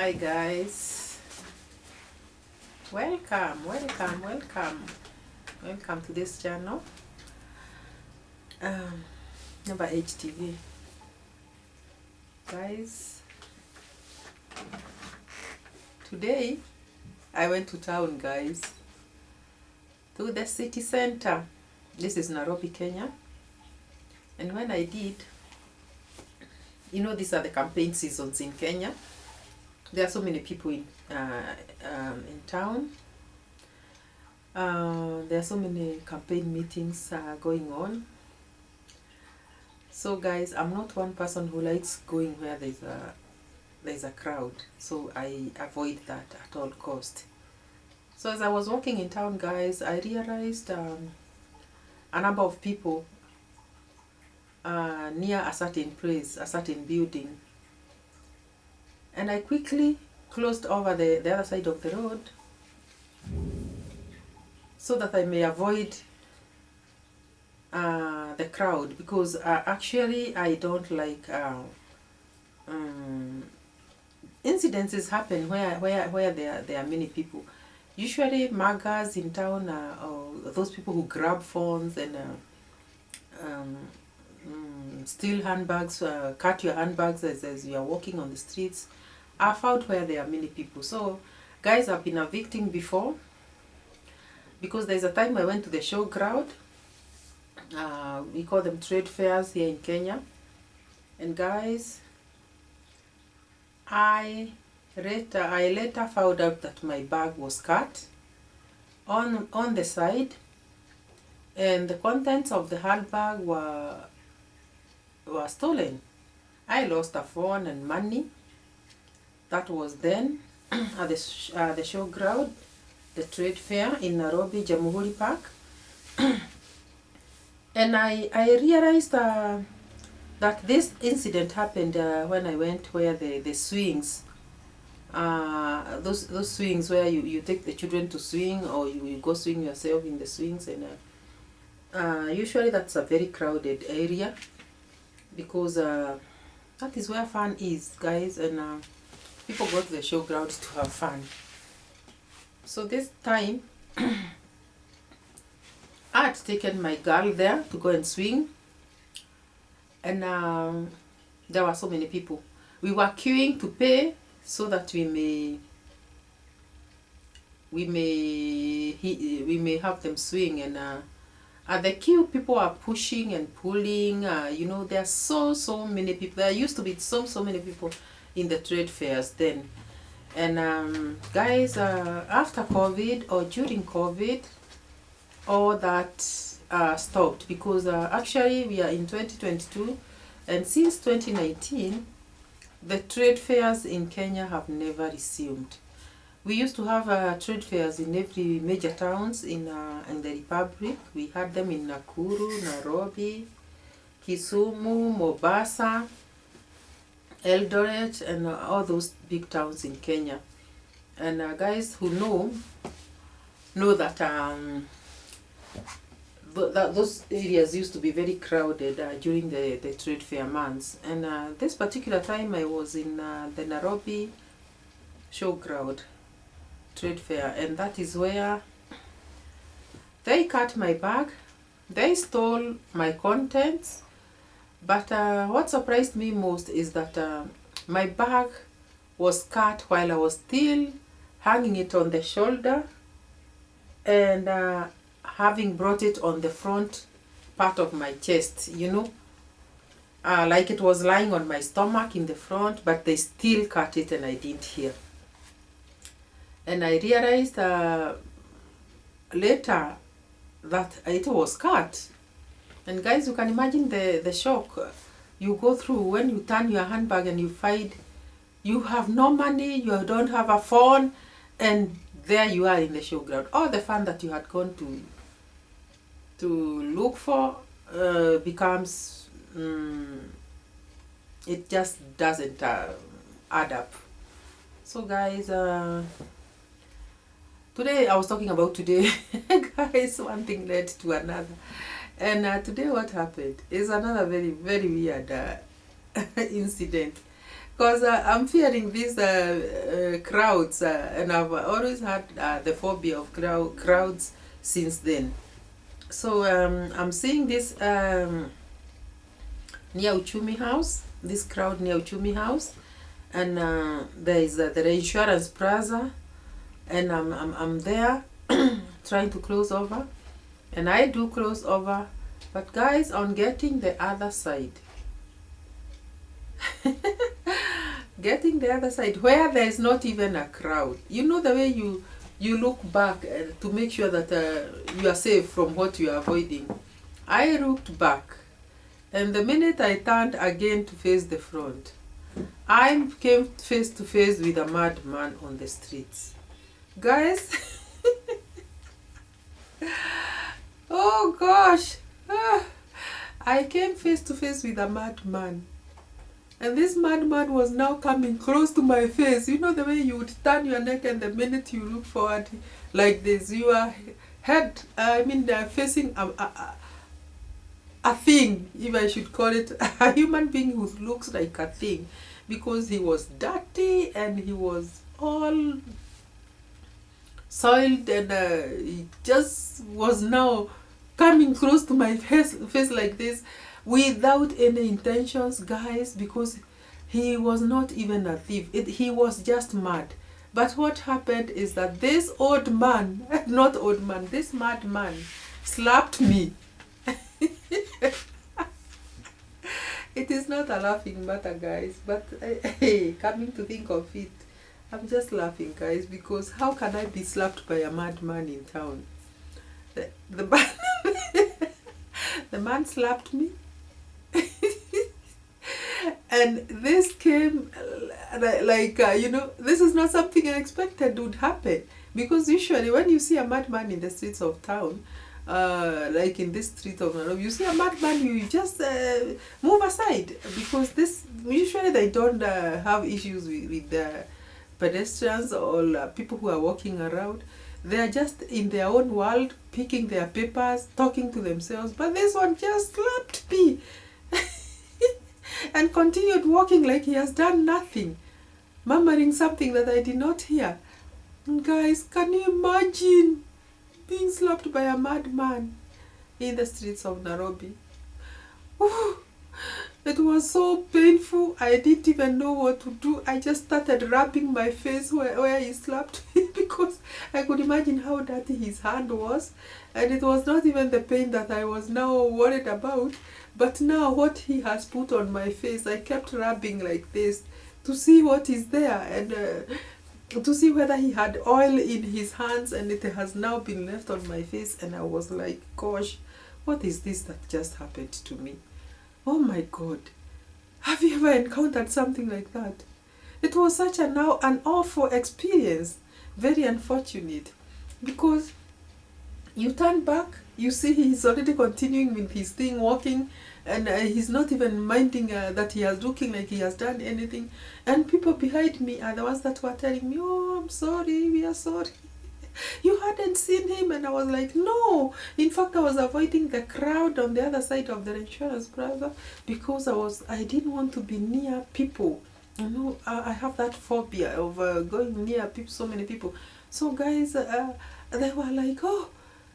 Hi guys, welcome to this channel, Number HTV. Guys, today I went to town, guys, to the city center. This is Nairobi, Kenya. And when I did, these are the campaign seasons in Kenya. There are so many people in town. There are so many campaign meetings going on. So guys, I'm not one person who likes going where there's a crowd, so I avoid that at all cost. So as I was walking in town, guys, I realized a number of people near a certain place, a certain building, and I quickly closed over the other side of the road so that I may avoid the crowd, because actually I don't like incidences happen where there are many people. Usually muggers in town, or those people who grab phones and steal handbags, cut your handbags as you are walking on the streets, are found where there are many people. So guys, I've been a victim before, because there's a time I went to the showground. We call them trade fairs here in Kenya, and guys, I later found out that my bag was cut on the side, and the contents of the handbag were stolen. I lost a phone and money. That was then at the showground, the trade fair in Nairobi, Jamhuri Park. And I realized that this incident happened when I went where the swings, those swings where you take the children to swing, or you go swing yourself in the swings, and usually that's a very crowded area, because that is where fun is, guys, and people go to the showgrounds to have fun. So this time I had taken my girl there to go and swing, and there were so many people. We were queuing to pay so that we may have them swing, and at the queue people are pushing and pulling. There are so many people. There used to be so many people in the trade fairs then. And guys, after COVID or during COVID, all that stopped, because actually we are in 2022, and since 2019 the trade fairs in Kenya have never resumed. We used to have trade fairs in every major towns in the Republic. We had them in Nakuru, Nairobi, Kisumu, Mombasa, Eldoret, and all those big towns in Kenya. And guys who know that those areas used to be very crowded during the trade fair months. And this particular time I was in the Nairobi showground trade fair, and that is where they cut my bag. They stole my contents, but what surprised me most is that my bag was cut while I was still hanging it on the shoulder, and having brought it on the front part of my chest, like it was lying on my stomach in the front, but they still cut it and I didn't hear. And I realized later that it was cut. And guys, you can imagine the shock you go through when you turn your handbag and you find you have no money, you don't have a phone, and there you are in the showground. All the fun that you had gone to look for becomes, it just doesn't add up. So guys, today I was talking about today. Guys, one thing led to another, and today what happened is another very weird incident. Because I'm fearing these crowds, and I've always had the phobia of crowds since then. So I'm seeing this near Uchumi House, this crowd near Uchumi House, and there is the Insurance Plaza, and I'm there trying to close over, and I do close over, but guys, on getting the other side, getting the other side where there is not even a crowd, you know, the way you look back to make sure that you are safe from what you are avoiding. I looked back, and the minute I turned again to face the front, I came face to face with a madman on the streets. Guys, oh gosh, I came face to face with a madman. And this madman was now coming close to my face. You know the way you would turn your neck, and the minute you look forward like this, your head, facing a thing, if I should call it, a human being who looks like a thing, because he was dirty and he was all soiled, and he just was now coming close to my face like this, without any intentions, guys, because he was not even a thief. He was just mad. But what happened is that this old man, not old man, this madman slapped me. It is not a laughing matter, guys, but hey, coming to think of it, I'm just laughing, guys, because how can I be slapped by a madman in town? The man slapped me. And this came this is not something I expected would happen, because usually when you see a madman in the streets of town, like in this street of Nairobi, you see a madman, you just move aside, because this usually they don't have issues with the pedestrians or people who are walking around. They are just in their own world, picking their papers, talking to themselves. But this one just slapped me and continued walking like he has done nothing, murmuring something that I did not hear. And guys, can you imagine being slapped by a madman in the streets of Nairobi? Ooh, it was so painful. I didn't even know what to do. I just started rubbing my face where he slapped me, because I could imagine how dirty his hand was. And it was not even the pain that I was now worried about, but now what he has put on my face. I kept rubbing like this to see what is there, and to see whether he had oil in his hands, and it has now been left on my face. And I was like, gosh, what is this that just happened to me? Oh my God, have you ever encountered something like that? It was such an awful experience, very unfortunate, because you turn back, you see he's already continuing with his thing, walking, and he's not even minding that he is looking like he has done anything. And people behind me are the ones that were telling me, oh, I'm sorry, we are sorry. You hadn't seen him. And I was like, no. In fact, I was avoiding the crowd on the other side of the Insurance Plaza, because I didn't want to be near people. You know, I have that phobia of going near people, so many people. So guys, they were like, oh,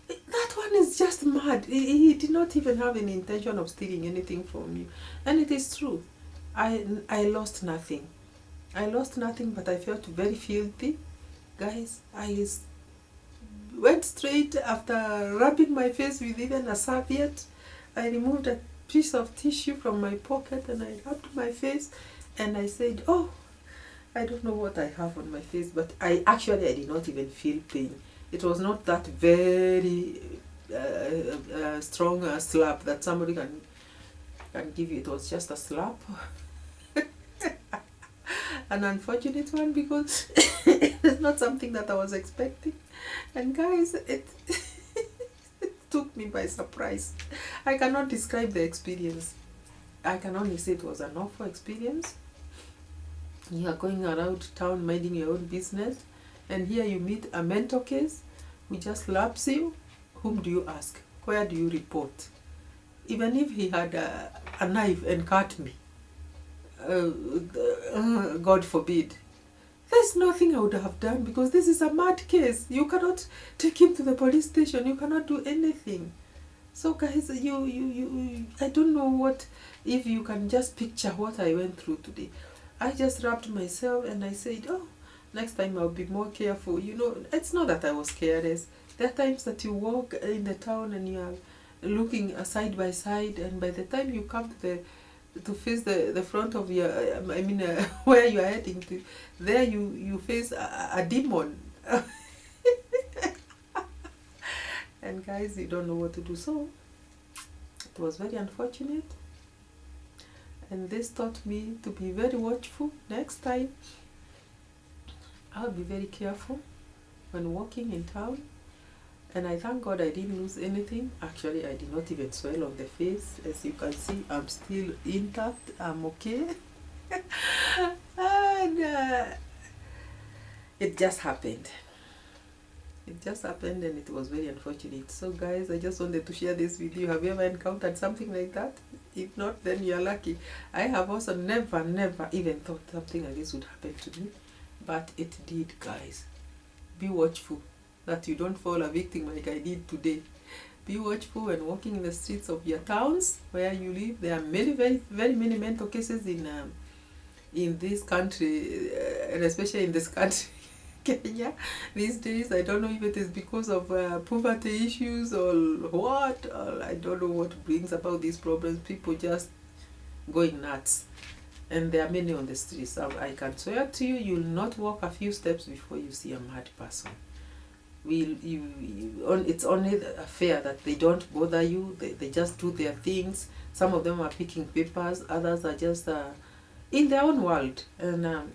that one is just mad. He did not even have any intention of stealing anything from you. And it is true. I lost nothing. I lost nothing, but I felt very filthy. Guys, I went straight, after rubbing my face with even a serviette, I removed a piece of tissue from my pocket and I rubbed my face, and I said, oh, I don't know what I have on my face, but I did not even feel pain. It was not that very strong slap that somebody can give you. It was just a slap. An unfortunate one, because it's not something that I was expecting. And guys, it took me by surprise. I cannot describe the experience. I can only say it was an awful experience. You are going around town minding your own business, and here you meet a mental case who just slaps you. Whom do you ask? Where do you report? Even if he had a knife and cut me, God forbid. There's nothing I would have done, because this is a mad case. You cannot take him to the police station. You cannot do anything. So guys, I don't know what, if you can just picture what I went through today. I just wrapped myself and I said, oh, next time I'll be more careful. You know, it's not that I was careless. There are times that you walk in the town and you are looking side by side, and by the time you come to face the front of your, where you are heading to, there you face a demon. And guys, you don't know what to do. So it was very unfortunate, and this taught me to be very watchful. Next time I'll be very careful when walking in town. And I thank God I didn't lose anything. Actually, I did not even swell on the face. As you can see, I'm still intact. I'm okay. And it just happened. It just happened, and it was very unfortunate. So guys, I just wanted to share this with you. Have you ever encountered something like that? If not, then you're lucky. I have also never even thought something like this would happen to me. But it did, guys. Be watchful that you don't fall a victim like I did today. Be watchful when walking in the streets of your towns where you live. There are many, very many mental cases in this country, and especially in this country, Kenya, these days. I don't know if it is because of poverty issues or what, or I don't know what brings about these problems. People just going nuts, and there are many on the streets. I can swear to you, you'll not walk a few steps before you see a mad person. It's only fair that they don't bother you. They just do their things. Some of them are picking papers, others are just in their own world, and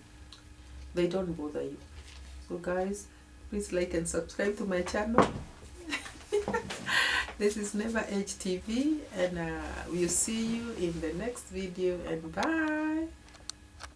they don't bother you. So guys, please like and subscribe to my channel. This is Never Age TV, and we'll see you in the next video, and bye.